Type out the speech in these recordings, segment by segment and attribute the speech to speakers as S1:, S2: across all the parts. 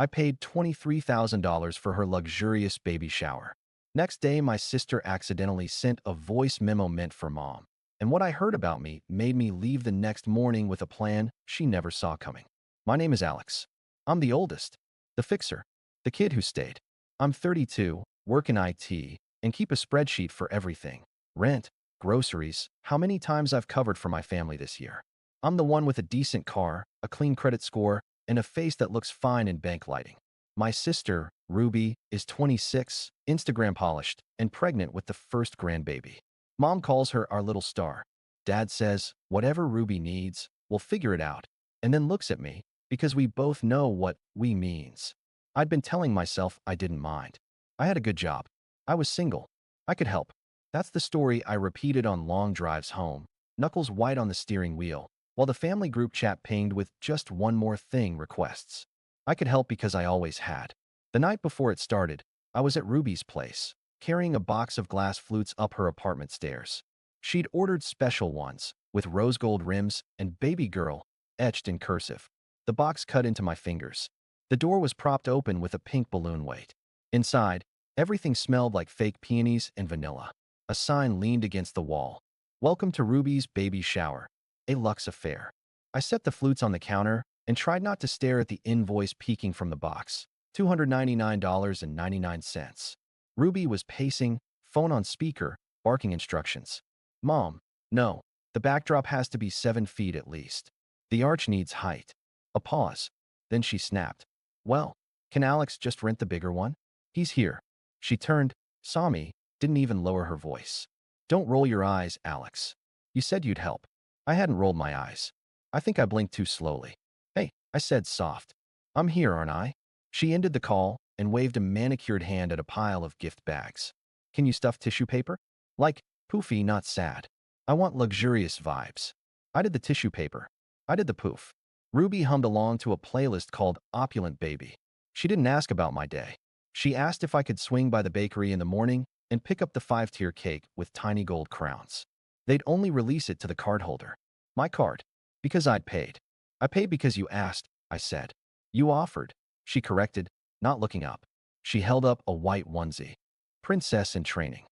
S1: I paid $23,000 for her luxurious baby shower. Next day, my sister accidentally sent a voice memo meant for Mom. And what I heard about me made me leave the next morning with a plan she never saw coming. My name is Alex. I'm the oldest, the fixer, the kid who stayed. I'm 32, work in IT, and keep a spreadsheet for everything. Rent, groceries, how many times I've covered for my family this year. I'm the one with a decent car, a clean credit score, and a face that looks fine in bank lighting. My sister, Ruby, is 26, Instagram polished, and pregnant with the first grandbaby. Mom calls her our little star. Dad says, whatever Ruby needs, we'll figure it out, and then looks at me, because we both know what we means. I'd been telling myself I didn't mind. I had a good job. I was single. I could help. That's the story I repeated on long drives home, knuckles white on the steering wheel, while the family group chat pinged with just one more thing requests. I could help because I always had. The night before it started, I was at Ruby's place, carrying a box of glass flutes up her apartment stairs. She'd ordered special ones, with rose gold rims and baby girl etched in cursive. The box cut into my fingers. The door was propped open with a pink balloon weight. Inside, everything smelled like fake peonies and vanilla. A sign leaned against the wall. Welcome to Ruby's baby shower, a luxe affair. I set the flutes on the counter and tried not to stare at the invoice peeking from the box. $299.99. Ruby was pacing, phone on speaker, barking instructions. Mom, no, the backdrop has to be 7 feet at least. The arch needs height. A pause. Then she snapped. Well, can Alex just rent the bigger one? He's here. She turned, saw me, didn't even lower her voice. Don't roll your eyes, Alex. You said you'd help. I hadn't rolled my eyes. I think I blinked too slowly. Hey, I said soft. I'm here, aren't I? She ended the call and waved a manicured hand at a pile of gift bags. Can you stuff tissue paper? Like, poofy, not sad. I want luxurious vibes. I did the tissue paper. I did the poof. Ruby hummed along to a playlist called Opulent Baby. She didn't ask about my day. She asked if I could swing by the bakery in the morning and pick up the 5-tier cake with tiny gold crowns. They'd only release it to the cardholder. My card. Because I'd paid. I paid because you asked, I said. You offered. She corrected, not looking up. She held up a white onesie. Princess in training.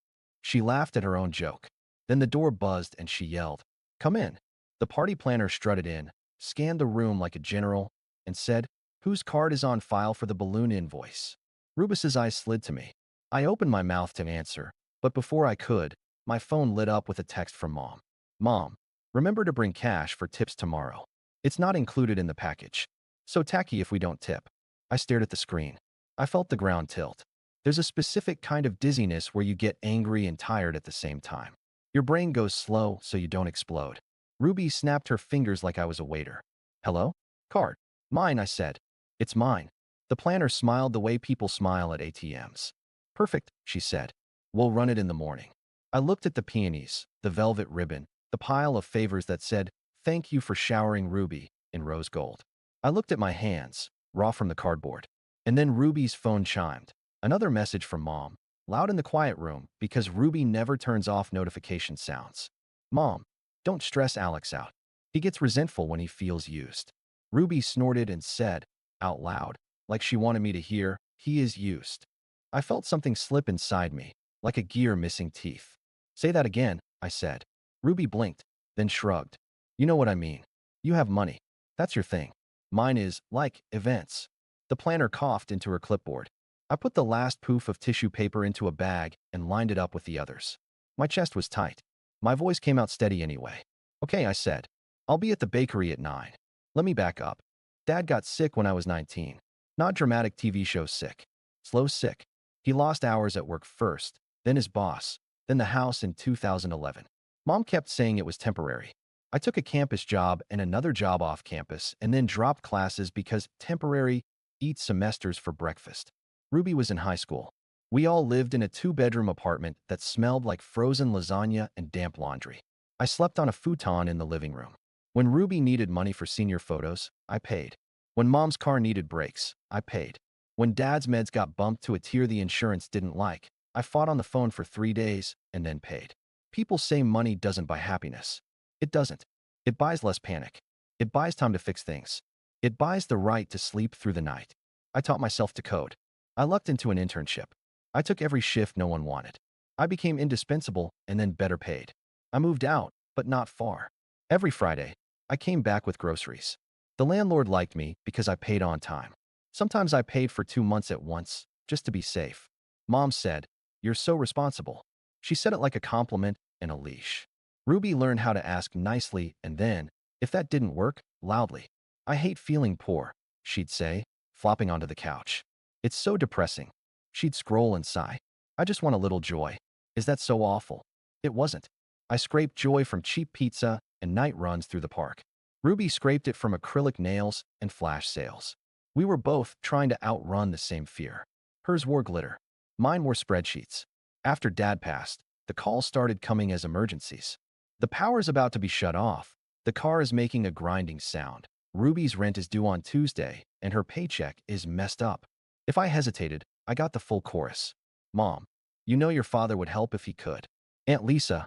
S1: She laughed at her own joke. Then the door buzzed and she yelled, Come in. The party planner strutted in, scanned the room like a general, and said, Whose card is on file for the balloon invoice? Rubus's eyes slid to me. I opened my mouth to answer, but before I could, my phone lit up with a text from Mom. Mom, remember to bring cash for tips tomorrow. It's not included in the package. So tacky if we don't tip. I stared at the screen. I felt the ground tilt. There's a specific kind of dizziness where you get angry and tired at the same time. Your brain goes slow so you don't explode. Ruby snapped her fingers like I was a waiter. Hello? Card. Mine, I said. It's mine. The planner smiled the way people smile at ATMs. Perfect, she said. We'll run it in the morning. I looked at the peonies, the velvet ribbon, the pile of favors that said, Thank you for showering Ruby, in rose gold. I looked at my hands, raw from the cardboard. And then Ruby's phone chimed. Another message from Mom, loud in the quiet room because Ruby never turns off notification sounds. Mom, don't stress Alex out. He gets resentful when he feels used. Ruby snorted and said, out loud, like she wanted me to hear, he is used. I felt something slip inside me, like a gear missing teeth. Say that again, I said. Ruby blinked, then shrugged. You know what I mean. You have money. That's your thing. Mine is, like, events. The planner coughed into her clipboard. I put the last poof of tissue paper into a bag and lined it up with the others. My chest was tight. My voice came out steady anyway. Okay, I said. I'll be at the bakery at 9. Let me back up. Dad got sick when I was 19. Not dramatic TV show sick. Slow sick. He lost hours at work first, then his boss, then the house in 2011. Mom kept saying it was temporary. I took a campus job and another job off campus and then dropped classes because temporary eat semesters for breakfast. Ruby was in high school. We all lived in a 2-bedroom apartment that smelled like frozen lasagna and damp laundry. I slept on a futon in the living room. When Ruby needed money for senior photos, I paid. When Mom's car needed brakes, I paid. When Dad's meds got bumped to a tier the insurance didn't like, I fought on the phone for 3 days and then paid. People say money doesn't buy happiness. It doesn't. It buys less panic. It buys time to fix things. It buys the right to sleep through the night. I taught myself to code. I lucked into an internship. I took every shift no one wanted. I became indispensable and then better paid. I moved out, but not far. Every Friday, I came back with groceries. The landlord liked me because I paid on time. Sometimes I paid for 2 months at once, just to be safe. Mom said, "You're so responsible." She said it like a compliment and a leash. Ruby learned how to ask nicely and then, if that didn't work, loudly. "I hate feeling poor," she'd say, flopping onto the couch. "It's so depressing." She'd scroll and sigh. "I just want a little joy." Is that so awful? It wasn't. I scraped joy from cheap pizza and night runs through the park. Ruby scraped it from acrylic nails and flash sales. We were both trying to outrun the same fear. Hers wore glitter. Mine wore spreadsheets. After Dad passed, the calls started coming as emergencies. The power's about to be shut off. The car is making a grinding sound. Ruby's rent is due on Tuesday, and her paycheck is messed up. If I hesitated, I got the full chorus. "Mom, you know your father would help if he could." "Aunt Lisa,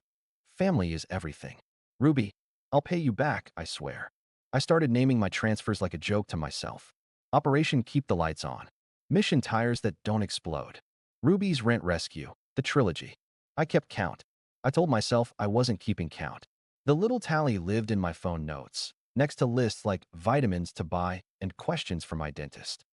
S1: family is everything." "Ruby, I'll pay you back, I swear." I started naming my transfers like a joke to myself. Operation Keep the Lights On. Mission Tires That Don't Explode. Ruby's Rent Rescue, the trilogy. I kept count. I told myself I wasn't keeping count. The little tally lived in my phone notes, next to lists like vitamins to buy and questions for my dentist.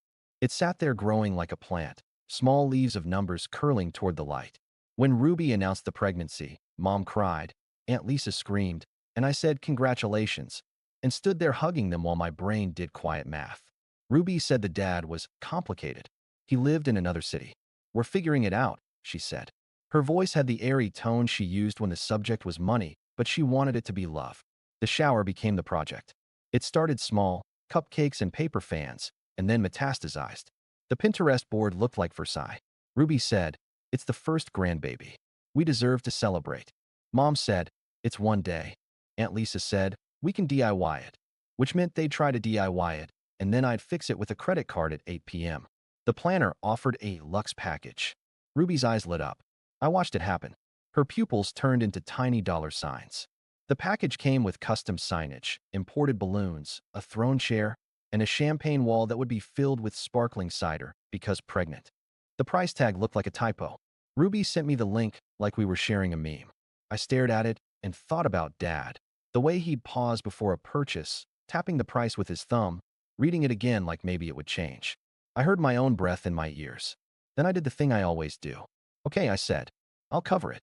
S1: It sat there growing like a plant, small leaves of numbers curling toward the light. When Ruby announced the pregnancy, Mom cried, Aunt Lisa screamed, and I said congratulations, and stood there hugging them while my brain did quiet math. Ruby said the dad was complicated. He lived in another city. "We're figuring it out," she said. Her voice had the airy tone she used when the subject was money, but she wanted it to be love. The shower became the project. It started small, cupcakes and paper fans, and then metastasized. The Pinterest board looked like Versailles. Ruby said, "It's the first grandbaby. We deserve to celebrate." Mom said, "It's one day." Aunt Lisa said, "We can DIY it," which meant they'd try to DIY it, and then I'd fix it with a credit card at 8 p.m. The planner offered a luxe package. Ruby's eyes lit up. I watched it happen. Her pupils turned into tiny dollar signs. The package came with custom signage, imported balloons, a throne chair, and a champagne wall that would be filled with sparkling cider because pregnant. The price tag looked like a typo. Ruby sent me the link like we were sharing a meme. I stared at it and thought about Dad. The way he'd pause before a purchase, tapping the price with his thumb, reading it again like maybe it would change. I heard my own breath in my ears. Then I did the thing I always do. "Okay," I said. "I'll cover it."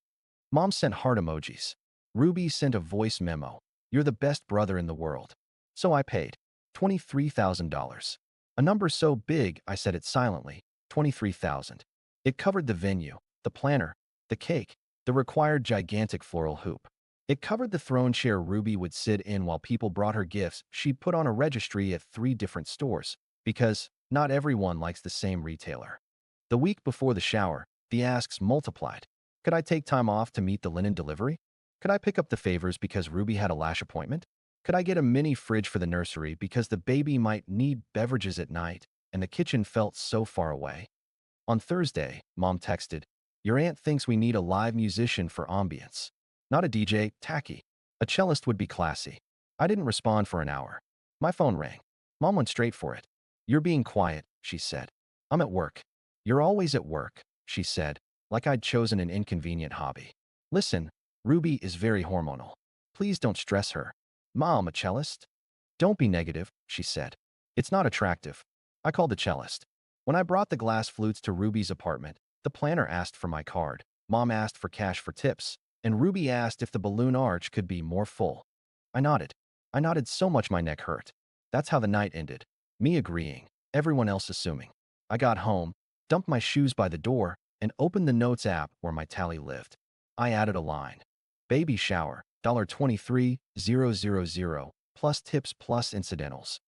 S1: Mom sent heart emojis. Ruby sent a voice memo. "You're the best brother in the world." So I paid $23,000. A number so big I said it silently, 23,000. It covered the venue, the planner, the cake, the required gigantic floral hoop. It covered the throne chair Ruby would sit in while people brought her gifts she'd put on a registry at 3 different stores, because not everyone likes the same retailer. The week before the shower, the asks multiplied. Could I take time off to meet the linen delivery? Could I pick up the favors because Ruby had a lash appointment? Could I get a mini fridge for the nursery because the baby might need beverages at night and the kitchen felt so far away? On Thursday, Mom texted, "Your aunt thinks we need a live musician for ambience. Not a DJ, tacky. A cellist would be classy." I didn't respond for an hour. My phone rang. Mom went straight for it. "You're being quiet," she said. "I'm at work." "You're always at work," she said, like I'd chosen an inconvenient hobby. "Listen, Ruby is very hormonal. Please don't stress her." "Mom, a cellist?" "Don't be negative," she said. "It's not attractive." I called the cellist. When I brought the glass flutes to Ruby's apartment, the planner asked for my card. Mom asked for cash for tips, and Ruby asked if the balloon arch could be more full. I nodded. I nodded so much my neck hurt. That's how the night ended. Me agreeing, everyone else assuming. I got home, dumped my shoes by the door, and opened the Notes app where my tally lived. I added a line. "Baby shower, $23,000, plus tips plus incidentals."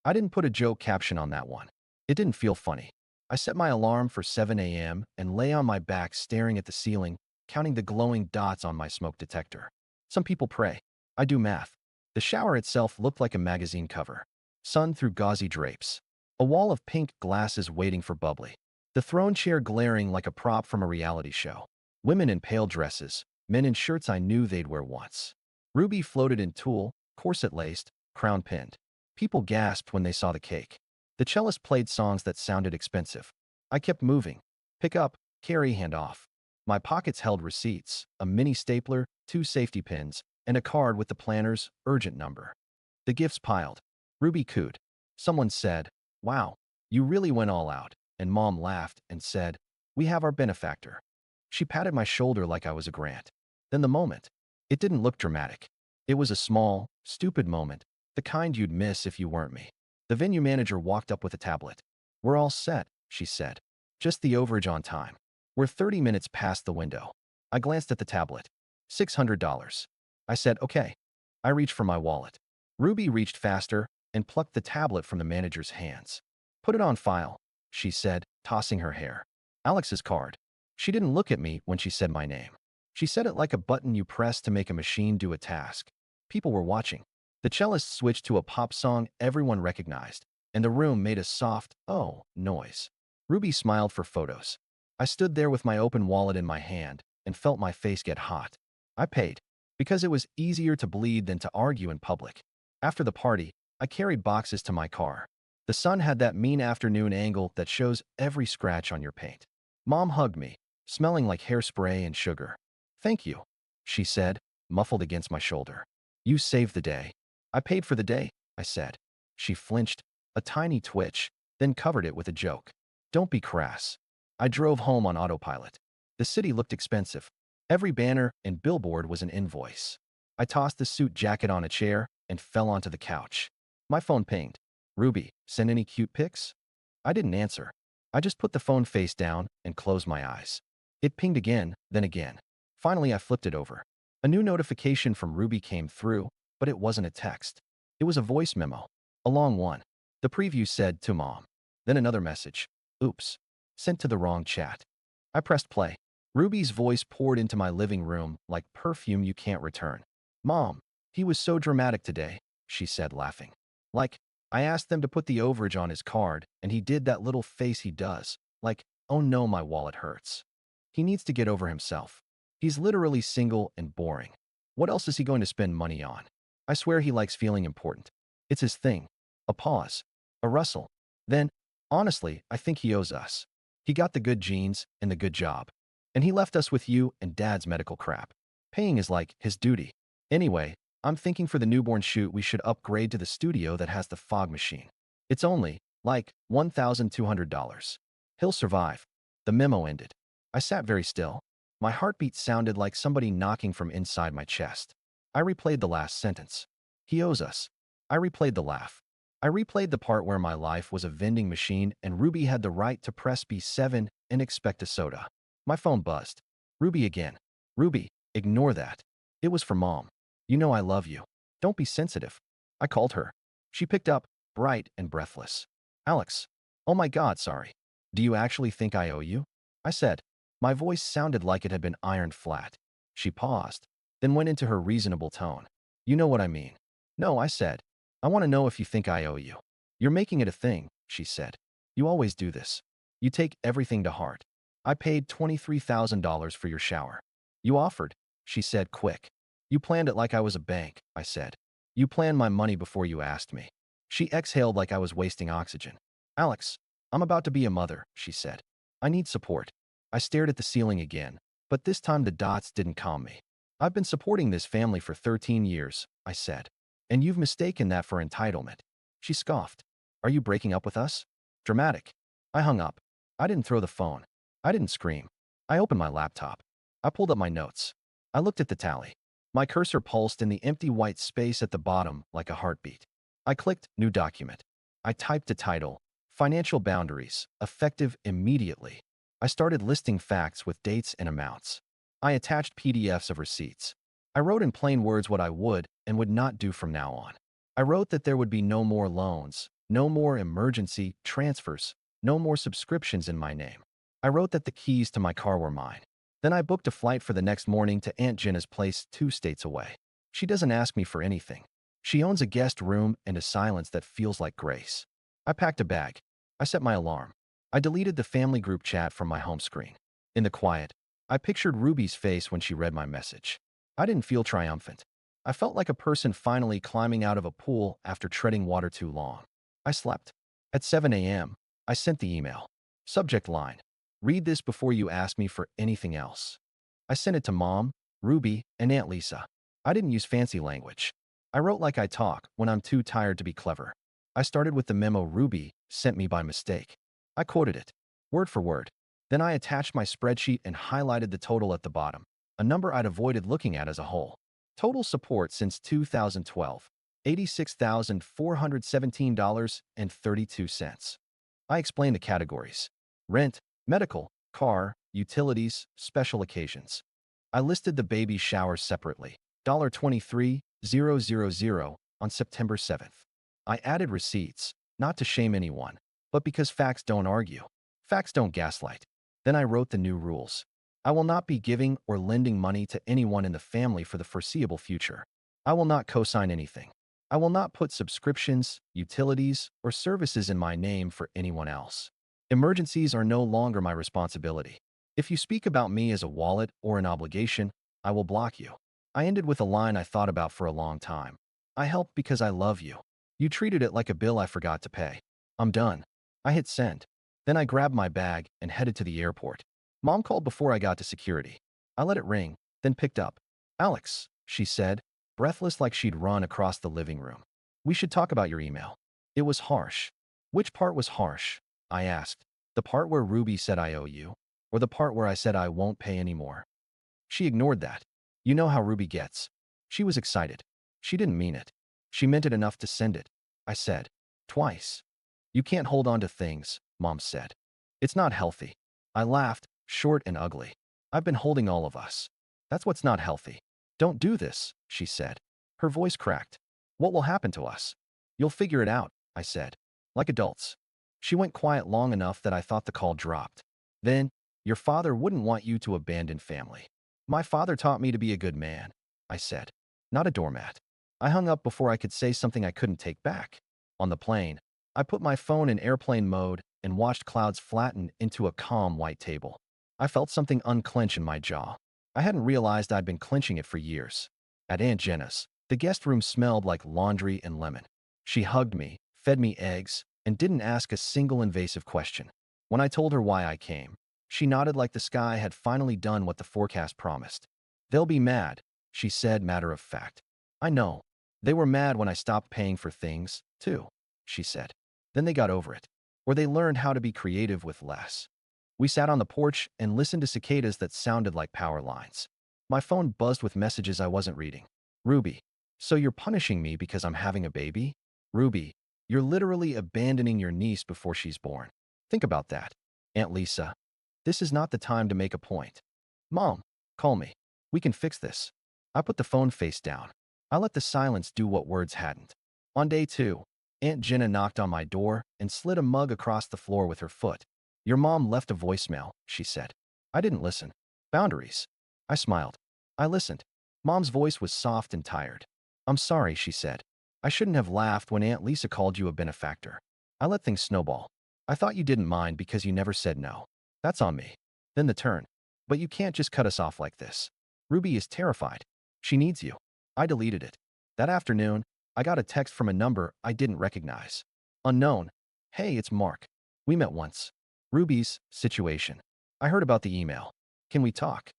S1: I didn't put a joke caption on that one. It didn't feel funny. I set my alarm for 7 a.m. and lay on my back staring at the ceiling, counting the glowing dots on my smoke detector. Some people pray. I do math. The shower itself looked like a magazine cover. Sun through gauzy drapes. A wall of pink glasses waiting for bubbly. The throne chair glaring like a prop from a reality show. Women in pale dresses, men in shirts I knew they'd wear once. Ruby floated in tulle, corset-laced, crown-pinned. People gasped when they saw the cake. The cellist played songs that sounded expensive. I kept moving. Pick up, carry, hand off. My pockets held receipts, a mini stapler, 2 safety pins, and a card with the planner's urgent number. The gifts piled. Ruby cooed. Someone said, "Wow, you really went all out." And Mom laughed and said, "We have our benefactor." She patted my shoulder like I was a grant. Then the moment. It didn't look dramatic. It was a small, stupid moment, the kind you'd miss if you weren't me. The venue manager walked up with a tablet. "We're all set," she said. "Just the overage on time. We're 30 minutes past the window." I glanced at the tablet. $600. I said, "Okay." I reached for my wallet. Ruby reached faster and plucked the tablet from the manager's hands. "Put it on file," she said, tossing her hair. "Alex's card." She didn't look at me when she said my name. She said it like a button you press to make a machine do a task. People were watching. The cellist switched to a pop song everyone recognized, and the room made a soft, "oh" noise. Ruby smiled for photos. I stood there with my open wallet in my hand and felt my face get hot. I paid, because it was easier to bleed than to argue in public. After the party, I carried boxes to my car. The sun had that mean afternoon angle that shows every scratch on your paint. Mom hugged me, smelling like hairspray and sugar. "Thank you," she said, muffled against my shoulder. "You saved the day." "I paid for the day," I said. She flinched, a tiny twitch, then covered it with a joke. "Don't be crass." I drove home on autopilot. The city looked expensive. Every banner and billboard was an invoice. I tossed the suit jacket on a chair and fell onto the couch. My phone pinged. "Ruby, send any cute pics?" I didn't answer. I just put the phone face down and closed my eyes. It pinged again, then again. Finally, I flipped it over. A new notification from Ruby came through, but it wasn't a text. It was a voice memo. A long one. The preview said, "To Mom." Then another message. "Oops. Sent to the wrong chat." I pressed play. Ruby's voice poured into my living room like perfume you can't return. "Mom, he was so dramatic today," she said, laughing. "Like, I asked them to put the overage on his card, and he did that little face he does, like, 'Oh no, my wallet hurts.' He needs to get over himself. He's literally single and boring. What else is he going to spend money on? I swear he likes feeling important. It's his thing." A pause. A rustle. Then, "Honestly, I think he owes us. He got the good genes and the good job. And he left us with you and Dad's medical crap. Paying is like his duty. Anyway, I'm thinking for the newborn shoot we should upgrade to the studio that has the fog machine. It's only, like, $1,200. He'll survive." The memo ended. I sat very still. My heartbeat sounded like somebody knocking from inside my chest. I replayed the last sentence. "He owes us." I replayed the laugh. I replayed the part where my life was a vending machine and Ruby had the right to press B7 and expect a soda. My phone buzzed. Ruby again. "Ruby, ignore that. It was for Mom. You know I love you. Don't be sensitive." I called her. She picked up, bright and breathless. "Alex. Oh my God, sorry. Do you actually think I owe you?" I said. My voice sounded like it had been ironed flat. She paused, then went into her reasonable tone. "You know what I mean." "No," I said. "I want to know if you think I owe you." "You're making it a thing," she said. "You always do this. You take everything to heart. I paid $23,000 for your shower." "You offered," she said, quick. "You planned it like I was a bank," I said. "You planned my money before you asked me." She exhaled like I was wasting oxygen. "Alex, I'm about to be a mother," she said. "I need support." I stared at the ceiling again, but this time the dots didn't calm me. "I've been supporting this family for 13 years, I said. "And you've mistaken that for entitlement." She scoffed. "Are you breaking up with us?" Dramatic. I hung up. I didn't throw the phone. I didn't scream. I opened my laptop. I pulled up my notes. I looked at the tally. My cursor pulsed in the empty white space at the bottom like a heartbeat. I clicked New Document. I typed a title, Financial Boundaries, effective immediately. I started listing facts with dates and amounts. I attached PDFs of receipts. I wrote in plain words what I would and would not do from now on. I wrote that there would be no more loans, no more emergency transfers, no more subscriptions in my name. I wrote that the keys to my car were mine. Then I booked a flight for the next morning to Aunt Jenna's place 2 states away. She doesn't ask me for anything. She owns a guest room and a silence that feels like grace. I packed a bag. I set my alarm. I deleted the family group chat from my home screen. In the quiet, I pictured Ruby's face when she read my message. I didn't feel triumphant. I felt like a person finally climbing out of a pool after treading water too long. I slept. At 7 a.m., I sent the email. Subject line: read this before you ask me for anything else. I sent it to Mom, Ruby, and Aunt Lisa. I didn't use fancy language. I wrote like I talk when I'm too tired to be clever. I started with the memo Ruby sent me by mistake. I quoted it, word for word. Then I attached my spreadsheet and highlighted the total at the bottom, a number I'd avoided looking at as a whole. Total support since 2012, $86,417.32. I explained the categories: rent, medical, car, utilities, special occasions. I listed the baby showers separately, $23,000 on September 7th. I added receipts, not to shame anyone, but because facts don't argue. Facts don't gaslight. Then I wrote the new rules. I will not be giving or lending money to anyone in the family for the foreseeable future. I will not co-sign anything. I will not put subscriptions, utilities, or services in my name for anyone else. Emergencies are no longer my responsibility. If you speak about me as a wallet or an obligation, I will block you. I ended with a line I thought about for a long time. I help because I love you. You treated it like a bill I forgot to pay. I'm done. I hit send. Then I grabbed my bag and headed to the airport. Mom called before I got to security. I let it ring, then picked up. Alex, she said, breathless like she'd run across the living room. We should talk about your email. It was harsh. Which part was harsh? I asked. The part where Ruby said I owe you, or the part where I said I won't pay anymore? She ignored that. You know how Ruby gets. She was excited. She didn't mean it. She meant it enough to send it. I said. Twice. You can't hold on to things, Mom said. It's not healthy. I laughed, short and ugly. I've been holding all of us. That's what's not healthy. Don't do this, she said. Her voice cracked. What will happen to us? You'll figure it out, I said. Like adults. She went quiet long enough that I thought the call dropped. Then, your father wouldn't want you to abandon family. My father taught me to be a good man, I said. Not a doormat. I hung up before I could say something I couldn't take back. On the plane, I put my phone in airplane mode and watched clouds flatten into a calm white table. I felt something unclench in my jaw. I hadn't realized I'd been clenching it for years. At Aunt Jenna's, the guest room smelled like laundry and lemon. She hugged me, fed me eggs, and didn't ask a single invasive question. When I told her why I came, she nodded like the sky had finally done what the forecast promised. They'll be mad, she said, matter of fact. I know. They were mad when I stopped paying for things, too, she said. Then they got over it. Or they learned how to be creative with less. We sat on the porch and listened to cicadas that sounded like power lines. My phone buzzed with messages I wasn't reading. Ruby, so you're punishing me because I'm having a baby? Ruby, you're literally abandoning your niece before she's born. Think about that. Aunt Lisa, this is not the time to make a point. Mom, call me. We can fix this. I put the phone face down. I let the silence do what words hadn't. On day 2, Aunt Jenna knocked on my door and slid a mug across the floor with her foot. Your mom left a voicemail, she said. I didn't listen. Boundaries. I smiled. I listened. Mom's voice was soft and tired. I'm sorry, she said. I shouldn't have laughed when Aunt Lisa called you a benefactor. I let things snowball. I thought you didn't mind because you never said no. That's on me. Then the turn. But you can't just cut us off like this. Ruby is terrified. She needs you. I deleted it. That afternoon, I got a text from a number I didn't recognize. Unknown. Hey, it's Mark. We met once. Ruby's situation. I heard about the email. Can we talk?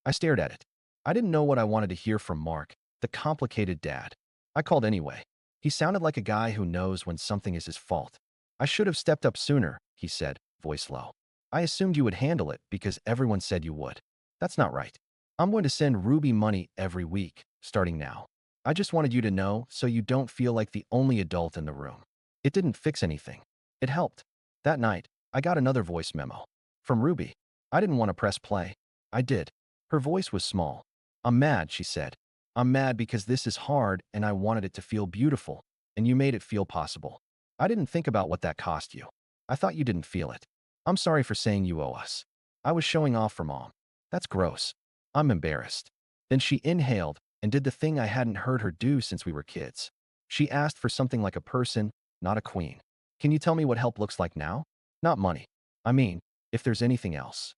S1: I stared at it. I didn't know what I wanted to hear from Mark, the complicated dad. I called anyway. He sounded like a guy who knows when something is his fault. I should have stepped up sooner, he said, voice low. I assumed you would handle it because everyone said you would. That's not right. I'm going to send Ruby money every week, starting now. I just wanted you to know so you don't feel like the only adult in the room. It didn't fix anything. It helped. That night, I got another voice memo. From Ruby. I didn't want to press play. I did. Her voice was small. I'm mad, she said. I'm mad because this is hard and I wanted it to feel beautiful, and you made it feel possible. I didn't think about what that cost you. I thought you didn't feel it. I'm sorry for saying you owe us. I was showing off for Mom. That's gross. I'm embarrassed. Then she inhaled and did the thing I hadn't heard her do since we were kids. She asked for something like a person, not a queen. Can you tell me what help looks like now? Not money. I mean, if there's anything else.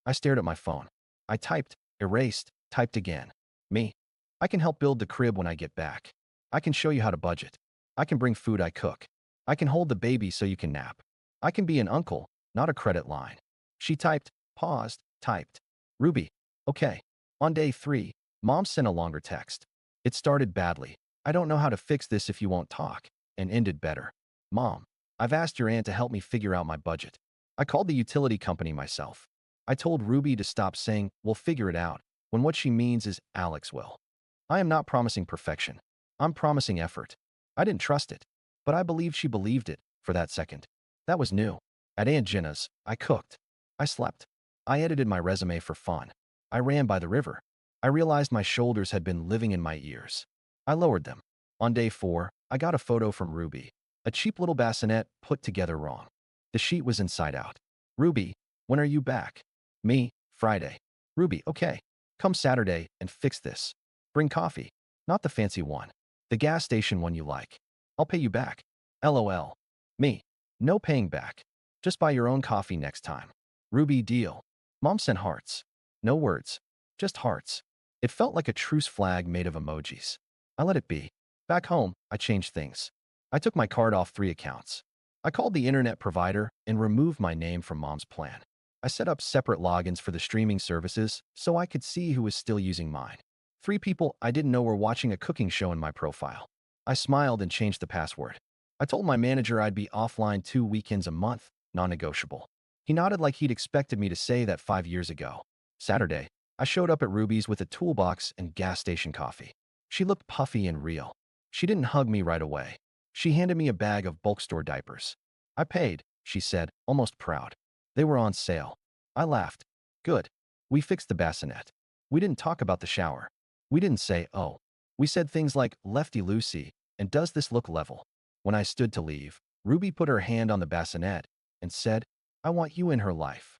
S1: I stared at my phone. I typed, erased, typed again. Me. I can help build the crib when I get back. I can show you how to budget. I can bring food I cook. I can hold the baby so you can nap. I can be an uncle, not a credit line. She typed, paused, typed. Ruby, okay. On day 3, Mom sent a longer text. It started badly. I don't know how to fix this if you won't talk, and ended better. Mom, I've asked your aunt to help me figure out my budget. I called the utility company myself. I told Ruby to stop saying, we'll figure it out, when what she means is Alex will. I am not promising perfection. I'm promising effort. I didn't trust it, but I believed she believed it for that second. That was new. At Aunt Jenna's, I cooked. I slept. I edited my resume for fun. I ran by the river. I realized my shoulders had been living in my ears. I lowered them. On day 4, I got a photo from Ruby. A cheap little bassinet put together wrong. The sheet was inside out. Ruby, when are you back? Me, Friday. Ruby, okay. Come Saturday and fix this. Bring coffee. Not the fancy one. The gas station one you like. I'll pay you back. LOL. Me. No paying back. Just buy your own coffee next time. Ruby, deal. Mom sent hearts. No words. Just hearts. It felt like a truce flag made of emojis. I let it be. Back home, I changed things. I took my card off 3 accounts. I called the internet provider and removed my name from Mom's plan. I set up separate logins for the streaming services so I could see who was still using mine. 3 people I didn't know were watching a cooking show in my profile. I smiled and changed the password. I told my manager I'd be offline 2 weekends a month, non-negotiable. He nodded like he'd expected me to say that 5 years ago. Saturday, I showed up at Ruby's with a toolbox and gas station coffee. She looked puffy and real. She didn't hug me right away. She handed me a bag of bulk store diapers. I paid, she said, almost proud. They were on sale. I laughed. Good. We fixed the bassinet. We didn't talk about the shower. We didn't say, oh. We said things like, Lefty Lucy, and does this look level? When I stood to leave, Ruby put her hand on the bassinet and said, I want you in her life.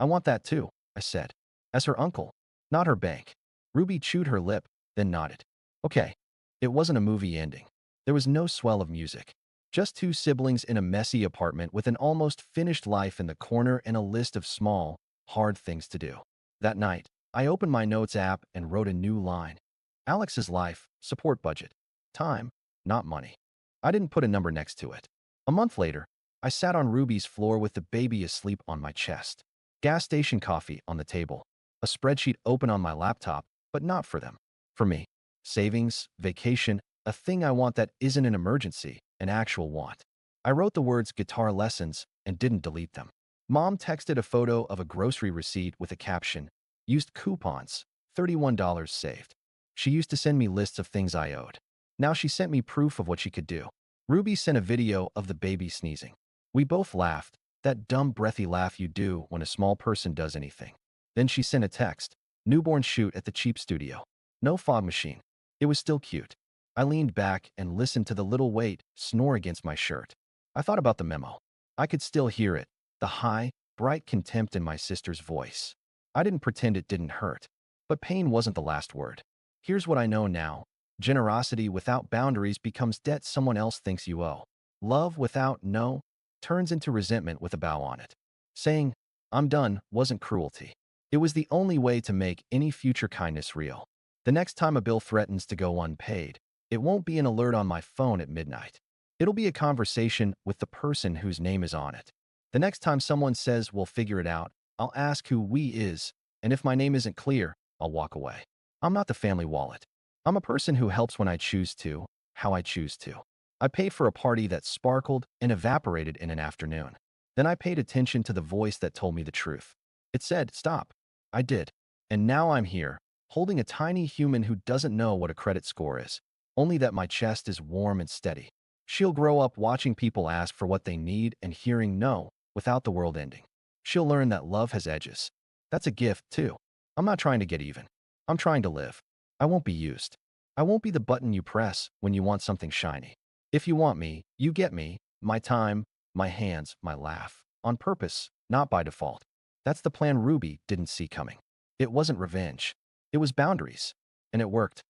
S1: I want that too, I said. As her uncle, not her bank. Ruby chewed her lip, then nodded. Okay. It wasn't a movie ending. There was no swell of music. Just 2 siblings in a messy apartment with an almost finished life in the corner and a list of small, hard things to do. That night, I opened my notes app and wrote a new line. Alex's life, support budget. Time, not money. I didn't put a number next to it. A month later, I sat on Ruby's floor with the baby asleep on my chest. Gas station coffee on the table. A spreadsheet open on my laptop, but not for them. For me. Savings, vacation, a thing I want that isn't an emergency, an actual want. I wrote the words guitar lessons and didn't delete them. Mom texted a photo of a grocery receipt with a caption, used coupons, $31 saved. She used to send me lists of things I owed. Now she sent me proof of what she could do. Ruby sent a video of the baby sneezing. We both laughed, that dumb breathy laugh you do when a small person does anything. Then she sent a text, newborn shoot at the cheap studio. No fog machine. It was still cute. I leaned back and listened to the little weight snore against my shirt. I thought about the memo. I could still hear it, the high, bright contempt in my sister's voice. I didn't pretend it didn't hurt, but pain wasn't the last word. Here's what I know now. Generosity without boundaries becomes debt someone else thinks you owe. Love without no turns into resentment with a bow on it. Saying, I'm done, wasn't cruelty. It was the only way to make any future kindness real. The next time a bill threatens to go unpaid, it won't be an alert on my phone at midnight. It'll be a conversation with the person whose name is on it. The next time someone says we'll figure it out, I'll ask who we is, and if my name isn't clear, I'll walk away. I'm not the family wallet. I'm a person who helps when I choose to, how I choose to. I paid for a party that sparkled and evaporated in an afternoon. Then I paid attention to the voice that told me the truth. It said, stop. I did. And now I'm here, holding a tiny human who doesn't know what a credit score is, only that my chest is warm and steady. She'll grow up watching people ask for what they need and hearing no without the world ending. She'll learn that love has edges. That's a gift, too. I'm not trying to get even. I'm trying to live. I won't be used. I won't be the button you press when you want something shiny. If you want me, you get me, my time, my hands, my laugh. On purpose, not by default. That's the plan Ruby didn't see coming. It wasn't revenge. It was boundaries. And it worked.